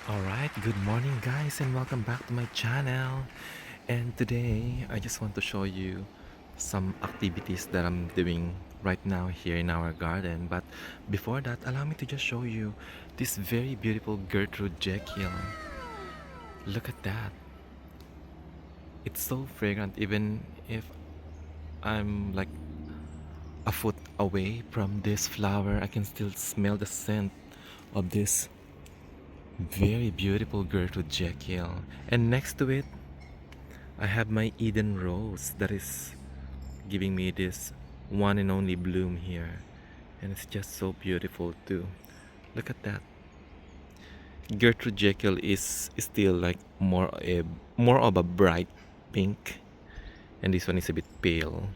Alright, good morning guys and welcome back to my channel. And today I just want to show you some activities that I'm doing right now here in our garden. But before that, allow me to just show you this very beautiful Gertrude Jekyll. Look at that. It's so fragrant even if I'm like a foot away from this flower. I can still smell the scent of this very beautiful Gertrude Jekyll. And next to it, I have my Eden Rose that is giving me this one and only bloom here. And it's just so beautiful too. Look at that. Gertrude Jekyll is still like more of a bright pink. And this one is a bit pale.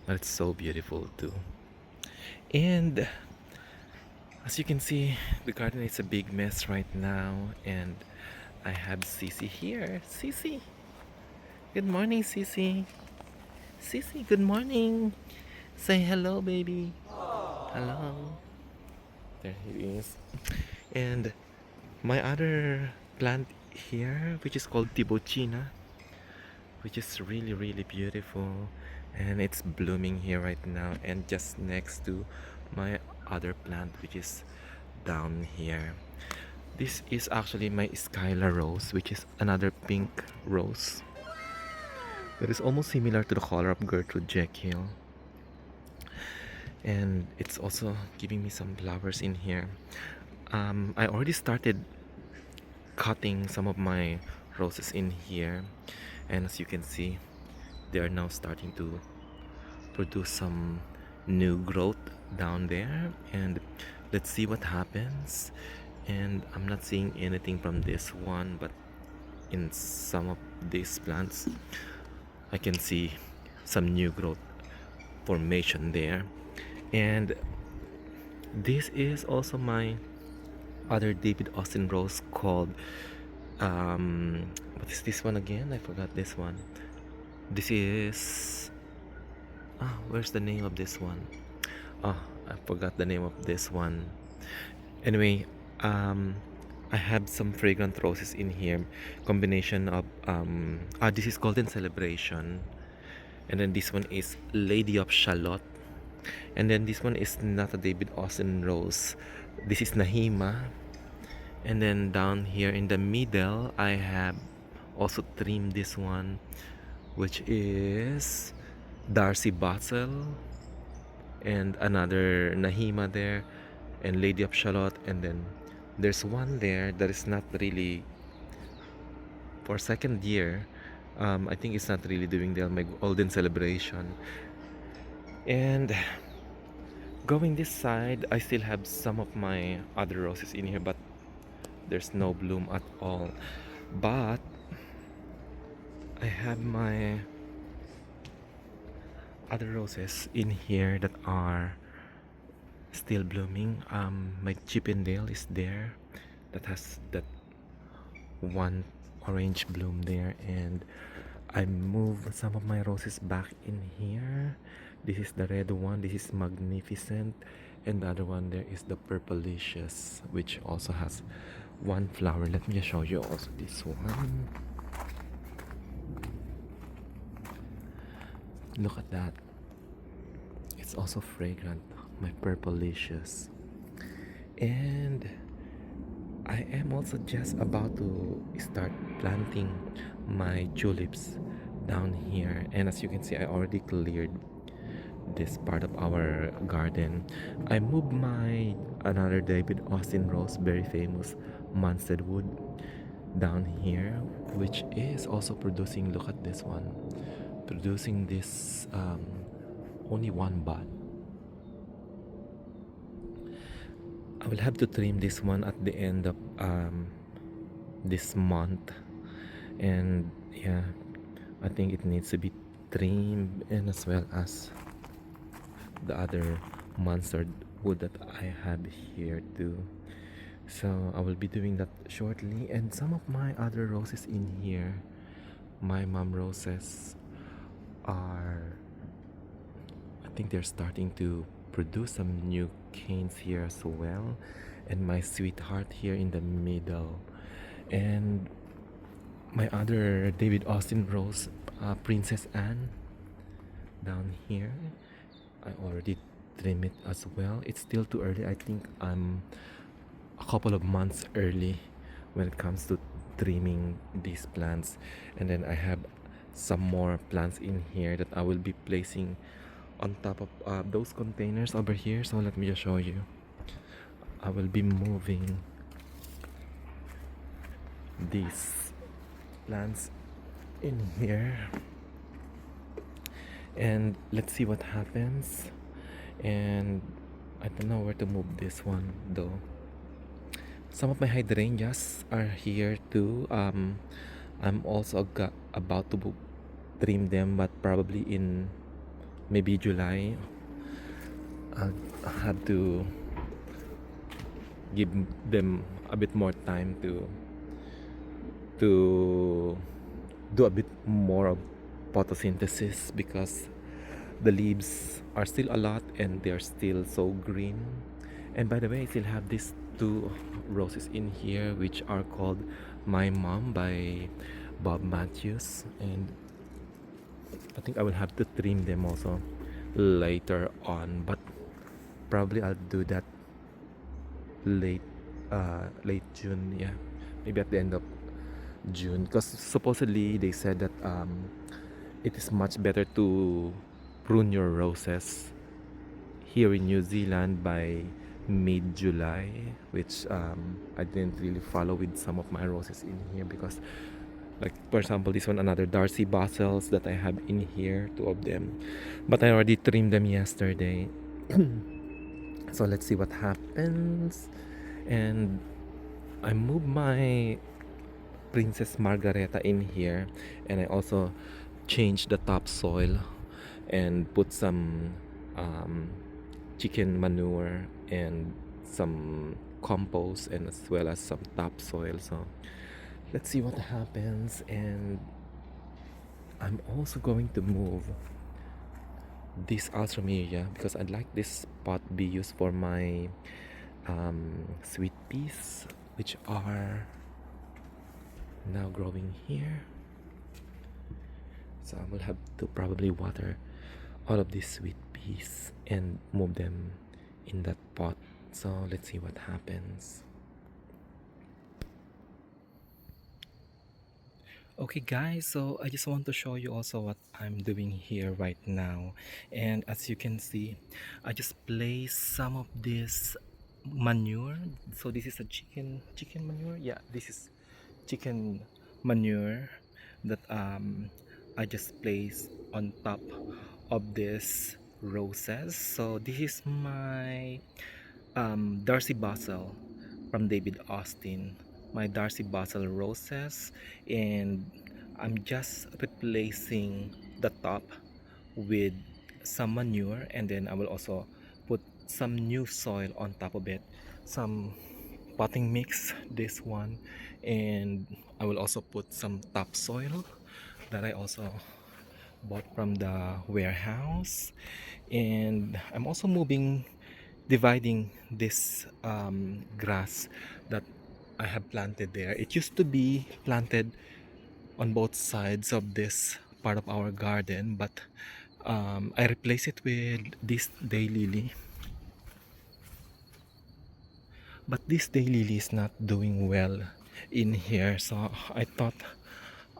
But it's so beautiful too. And as you can see, the garden is a big mess right now. And I have Sissy here. Sissy! Good morning, Sissy. Sissy, good morning. Say hello, baby. Hello. There he is. And my other plant here, which is called Tibochina, which is really, really beautiful. And it's blooming here right now. And just next to my other plant, which is down here. This is actually my Skylar Rose, which is another pink rose. That is almost similar to the color of Gertrude Jekyll. And it's also giving me some flowers in here. I already started cutting some of my roses in here, and as you can see, they are now starting to produce some new growth down there. And let's see what happens. And I'm not seeing anything from this one, but in some of these plants I can see some new growth formation there. And this is also my other David Austin rose called what is this one again? I forgot this one. This is where's the name of this one? I forgot the name of this one. Anyway, I have some fragrant roses in here. Combination of this is Golden Celebration, and then this one is Lady of Shalott, and then this one is not a David Austin rose. This is Nahima. And then down here in the middle, I have also trimmed this one, which is Darcy Bottle, and another Nahima there, and Lady of Shalott. And then there's one there that is not really for second year. I think it's not really doing my Golden Celebration. And going this side, I still have some of my other roses in here, but there's no bloom at all. But I have my other roses in here that are still blooming. My Chippendale is there, that has that one orange bloom there. And I moved some of my roses back in here. This is the red one, this is Magnificent, and the other one there is the Purplicious, which also has one flower. Let me just show you also this one. Look at that. It's also fragrant, my Purplicious. And I am also just about to start planting my tulips down here. And as you can see, I already cleared this part of our garden. I moved my another David Austin rose, very famous Munstead wood, down here, which is also producing. Look at this one, producing this only one bud. I will have to trim this one at the end of this month. And yeah, I think it needs to be trimmed, and as well as the other monster wood that I have here too. So I will be doing that shortly. And some of my other roses in here, my mom roses, are, I think they're starting to produce some new canes here as well. And my sweetheart here in the middle. And my other David Austin rose, Princess Anne, down here. I already trim it as well. It's still too early. I think I'm a couple of months early when it comes to trimming these plants. And then I have some more plants in here that I will be placing on top of those containers over here. So let me just show you. I will be moving these plants in here, and let's see what happens. And I don't know where to move this one though. Some of my hydrangeas are here too. I'm also about to trim them, but probably in maybe July. I'll have to give them a bit more time to do a bit more of photosynthesis, because the leaves are still a lot and they're still so green. And by the way, I still have these two roses in here which are called My Mom by Bob Matthews, and I think I will have to trim them also later on, but probably I'll do that late late June, yeah, maybe at the end of June, because supposedly they said that it is much better to prune your roses here in New Zealand by mid-July, which I didn't really follow with some of my roses in here, because like for example this one, another Darcy Basils that I have in here, two of them, but I already trimmed them yesterday. So let's see what happens. And I moved my Princess Margareta in here, and I also changed the topsoil and put some um, chicken manure and some compost, and as well as some topsoil. So let's see what happens. And I'm also going to move this alstroemeria because I'd like this pot be used for my sweet peas, which are now growing here. So I will have to probably water all of these sweet peas and move them in that pot. So let's see what happens. Okay guys, so I just want to show you also what I'm doing here right now. And as you can see, I just placed some of this manure. So this is a chicken manure. Yeah, this is chicken manure that I just placed on top of this roses. So this is my Darcy Basil from David Austin, my Darcy Basil roses, and I'm just replacing the top with some manure, and then I will also put some new soil on top of it, some potting mix, this one, and I will also put some topsoil that I also bought from the warehouse. And I'm also dividing this grass that I have planted there. It used to be planted on both sides of this part of our garden, but I replaced it with this daylily. But this daylily is not doing well in here, so I thought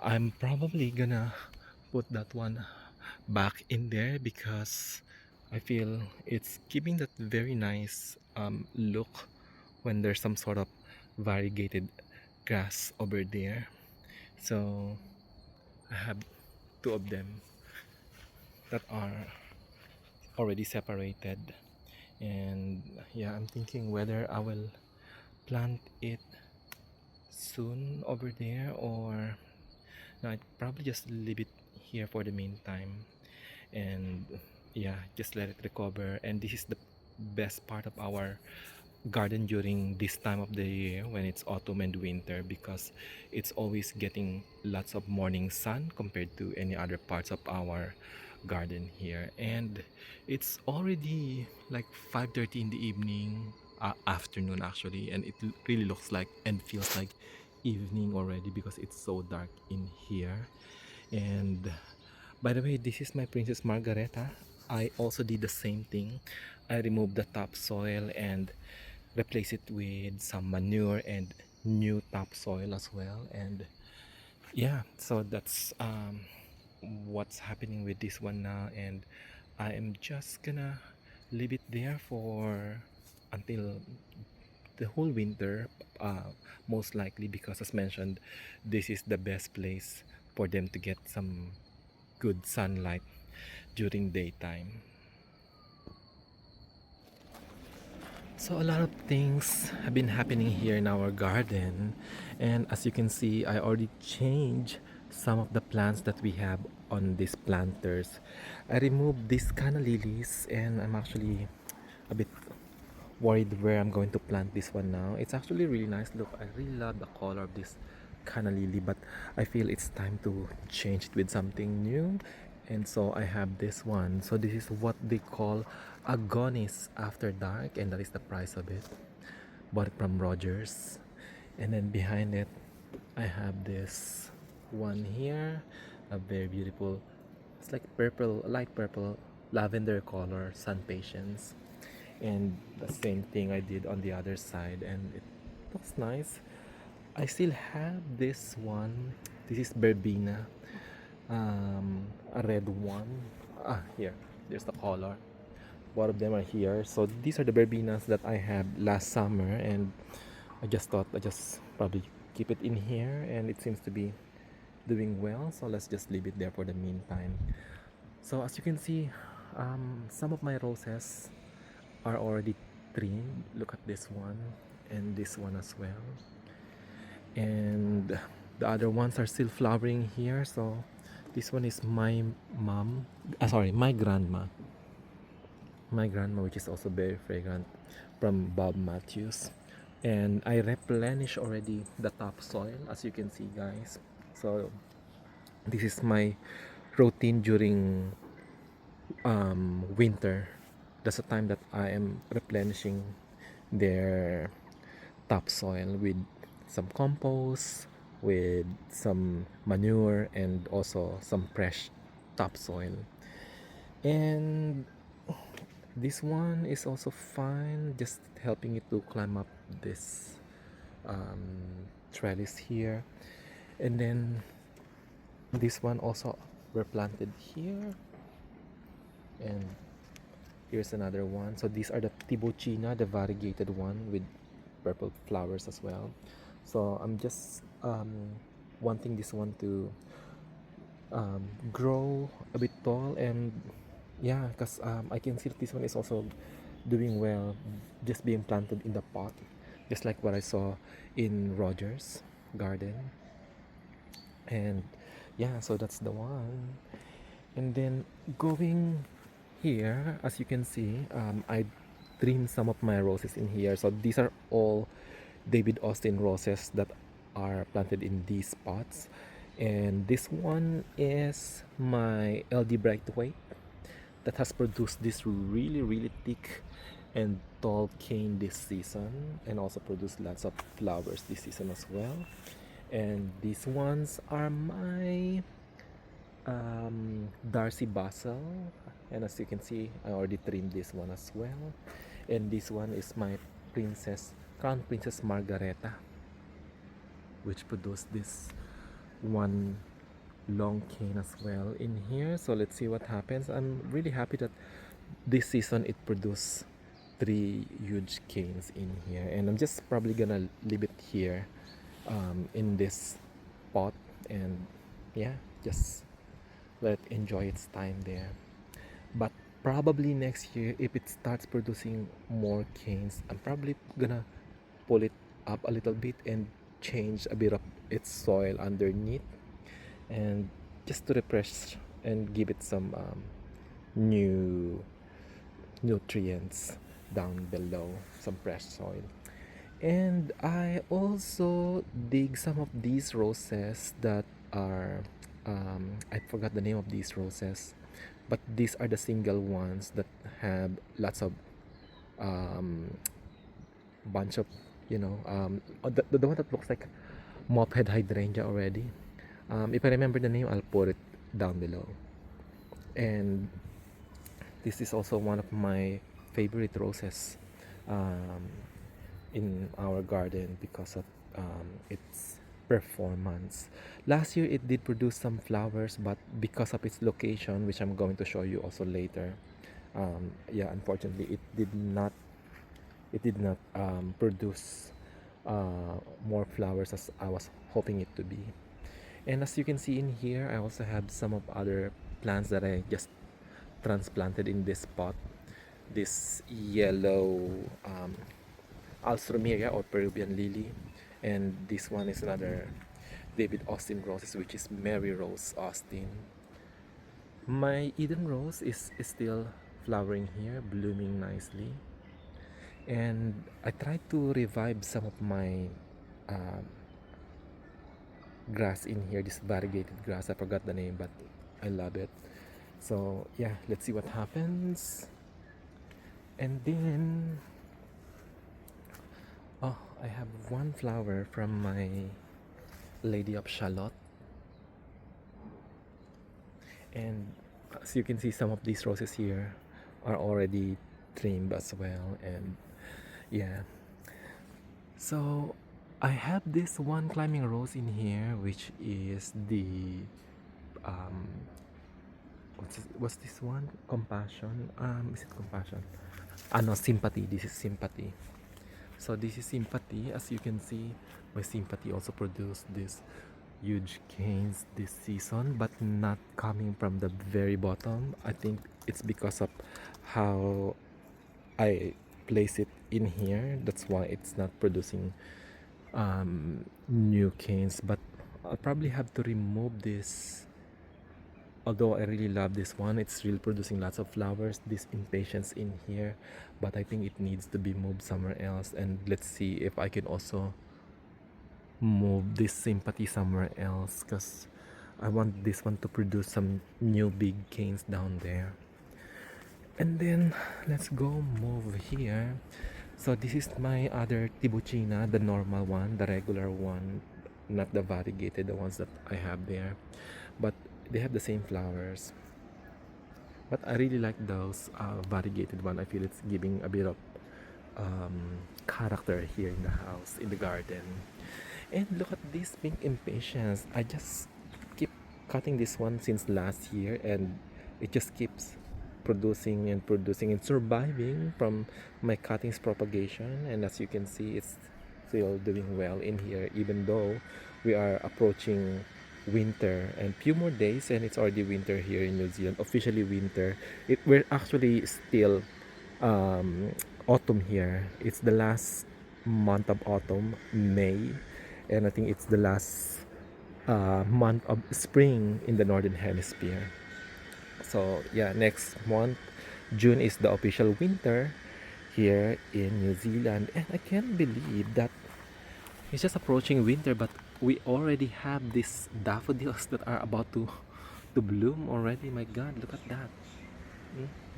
I'm probably gonna put that one back in there, because I feel it's giving that very nice look when there's some sort of variegated grass over there. So I have two of them that are already separated, and yeah, I'm thinking whether I will plant it soon over there, or no, I'd probably just leave it here for the meantime, and yeah, just let it recover. And this is the best part of our garden during this time of the year, when it's autumn and winter, because it's always getting lots of morning sun compared to any other parts of our garden here. And it's already like 5:30 in the evening, afternoon actually, and it really looks like and feels like evening already because it's so dark in here. And by the way, this is my Princess Margareta. I also did the same thing. I removed the topsoil and replace it with some manure and new topsoil as well. And yeah, so that's what's happening with this one now. And I am just gonna leave it there for until the whole winter, most likely, because as mentioned, this is the best place for them to get some good sunlight during daytime. So a lot of things have been happening here in our garden, and as you can see, I already changed some of the plants that we have on these planters. I removed these canna lilies, and I'm actually a bit worried where I'm going to plant this one now. It's actually really nice. Look, I really love the color of this canna lily, but I feel it's time to change it with something new. And so I have this one. So this is what they call Agonis After Dark, and that is the price of it. Bought it from Rogers. And then behind it, I have this one here, a very beautiful, it's like purple, light purple, lavender color, Sun Patience. And the same thing I did on the other side, and it looks nice. I still have this one. This is Verbena, a red one. Here, there's the color. Both of them are here. So these are the Verbenas that I had last summer, and I just thought I just probably keep it in here, and it seems to be doing well. So let's just leave it there for the meantime. So as you can see, some of my roses are already trimmed. Look at this one and this one as well. And the other ones are still flowering here. So this one is my mom, sorry, my grandma, which is also very fragrant, from Bob Matthews. And I replenish already the topsoil, as you can see, guys. So this is my routine during winter. That's the time that I am replenishing their topsoil with some compost, with some manure, and also some fresh topsoil. And this one is also fine, just helping it to climb up this trellis here. And then this one also were planted here, and here's another one. So these are the Tibuchina, the variegated one with purple flowers as well. So I'm just wanting this one to grow a bit tall, and yeah, because I can see that this one is also doing well, just being planted in the pot, just like what I saw in Rogers garden. And yeah, so that's the one. And then going here, as you can see, I trimmed some of my roses in here. So these are all David Austin roses that are planted in these pots. And this one is my LD Brightweight that has produced this really, really thick and tall cane this season, and also produced lots of flowers this season as well. And these ones are my Darcy Basil, and as you can see, I already trimmed this one as well. And this one is my Crown Princess Margareta, which produced this one long cane as well in here. So let's see what happens. I'm really happy that this season it produced three huge canes in here, and I'm just probably gonna leave it here in this pot, and yeah, just let it enjoy its time there. But probably next year, if it starts producing more canes, I'm probably gonna pull it up a little bit and change a bit of its soil underneath, and just to refresh and give it some new nutrients down below, some fresh soil. And I also dig some of these roses that are I forgot the name of these roses, but these are the single ones that have lots of um, bunch of, the one that looks like moped hydrangea already. If I remember the name, I'll put it down below. And this is also one of my favorite roses um, in our garden because of its performance. Last year it did produce some flowers, but because of its location, which I'm going to show you also later, yeah, unfortunately it did not produce more flowers as I was hoping it to be. And as you can see in here, I also have some of other plants that I just transplanted in this pot. This yellow Alstroemeria or Peruvian lily, and this one is another David Austin roses, which is Mary Rose Austin. My Eden Rose is still flowering here, blooming nicely, and I tried to revive some of my um, grass in here, this variegated grass. I forgot the name, but I love it. So yeah, let's see what happens. And then, oh, I have one flower from my Lady of Shalott, and as you can see, some of these roses here are already trimmed as well. And yeah, so I have this one climbing rose in here, which is the um what's this one? Compassion. Is it compassion? Ah, no, sympathy. This is sympathy. So this is sympathy. As you can see, my sympathy also produced this huge gains this season, but not coming from the very bottom. I think it's because of how I place it in here. That's why it's not producing new canes. But I'll probably have to remove this. Although I really love this one, it's really producing lots of flowers, this impatience in here, but I think it needs to be moved somewhere else. And let's see if I can also move this sympathy somewhere else, because I want this one to produce some new big canes down there. And then let's go move here. So this is my other Tibucina, the normal one, the regular one, not the variegated, the ones that I have there. But they have the same flowers. But I really like those variegated one. I feel it's giving a bit of character here in the house, in the garden. And look at this pink impatiens. I just keep cutting this one since last year, and it just keeps producing and producing and surviving from my cuttings propagation. And as you can see, it's still doing well in here, even though we are approaching winter and few more days and it's already winter here in New Zealand, officially winter. We're actually still um, autumn here. It's the last month of autumn, May, and I think it's the last month of spring in the northern hemisphere. So yeah, next month, June, is the official winter here in New Zealand, and I can't believe that it's just approaching winter, but we already have these daffodils that are about to bloom already. My God, look at that!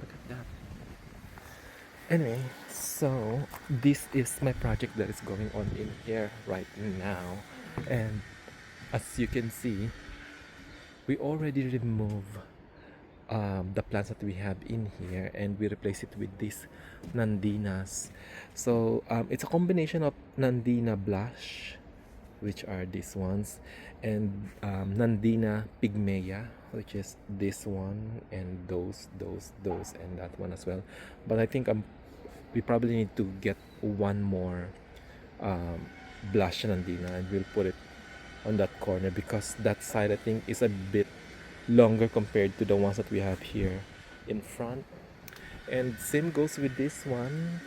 Look at that. Anyway, so this is my project that is going on in here right now, and as you can see, we already remove the plants that we have in here, and we replace it with these Nandinas. So it's a combination of Nandina blush, which are these ones, and Nandina pygmaea, which is this one, and those, and that one as well. But I think we probably need to get one more um, blush Nandina, and we'll put it on that corner because that side I think is a bit longer compared to the ones that we have here in front. And same goes with this one.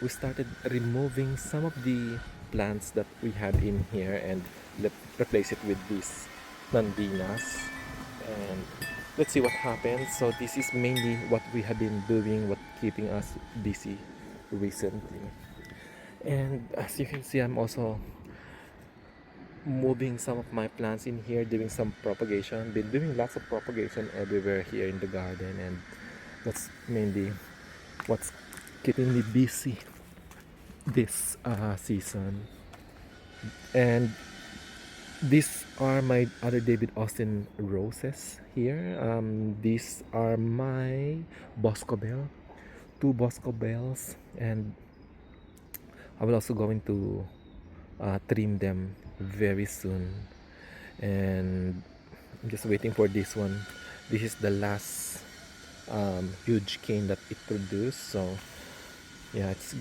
We started removing some of the plants that we have in here and replace it with these Nandinas, and let's see what happens. So this is mainly what we have been doing, what keeping us busy recently. And as you can see, I'm also moving some of my plants in here, doing some propagation. Been doing lots of propagation everywhere here in the garden, and that's mainly what's keeping me busy this season. And These are my other David Austin roses here. These are my Bosco Bell, two Bosco Bells, and I will also going to trim them very soon. And I'm just waiting for this one. This is the last huge cane that it produced, so yeah, it's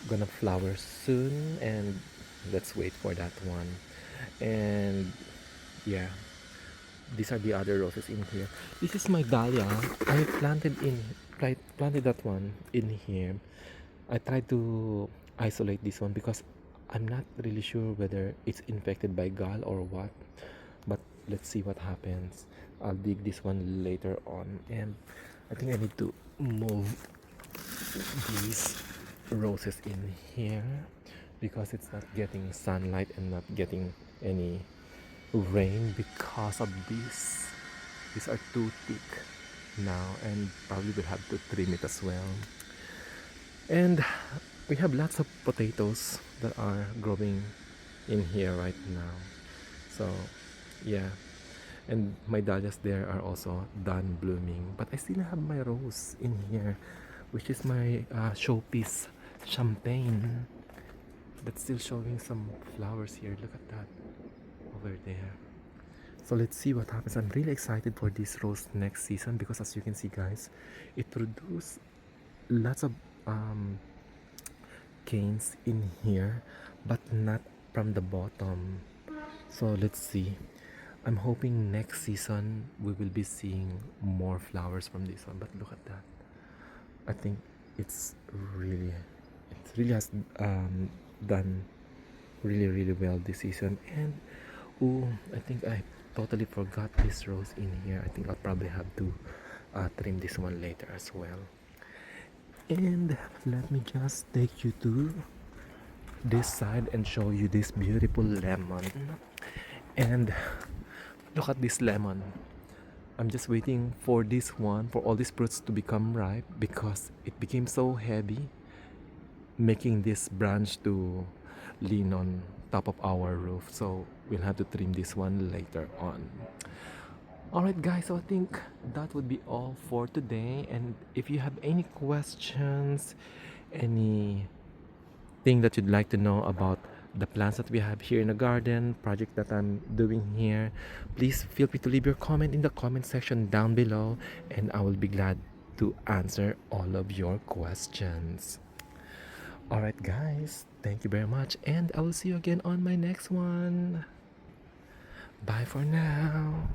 gonna flower soon, and let's wait for that one. And yeah, these are the other roses in here. This is my dahlia. I planted that one in here. I tried to isolate this one because I'm not really sure whether it's infected by gall or what, but let's see what happens. I'll dig this one later on, and I think I need to move these roses in here because it's not getting sunlight and not getting any rain because of this. These are too thick now, and probably will have to trim it as well. And we have lots of potatoes that are growing in here right now. So yeah, and my dahlias there are also done blooming, but I still have my rose in here, which is my showpiece champagne, that's still showing some flowers here. Look at that over there. So let's see what happens. I'm really excited for this rose next season because, as you can see, guys, it produces lots of canes in here, but not from the bottom. So let's see. I'm hoping next season we will be seeing more flowers from this one. But look at that. I think it's really, it really has done really well this season. And oh, I think I totally forgot this rose in here. I think I'll probably have to trim this one later as well. And let me just take you to this side and show you this beautiful lemon. And look at this lemon. I'm just waiting for this one, for all these fruits to become ripe because it became so heavy, making this branch to lean on top of our roof. So we'll have to trim this one later on. Alright guys, so I think that would be all for today. And if you have any questions, anything that you'd like to know about the plants that we have here in the garden project that I'm doing here, please feel free to leave your comment in the comment section down below, and I will be glad to answer all of your questions. Alright guys, thank you very much, and I will see you again on my next one. Bye for now.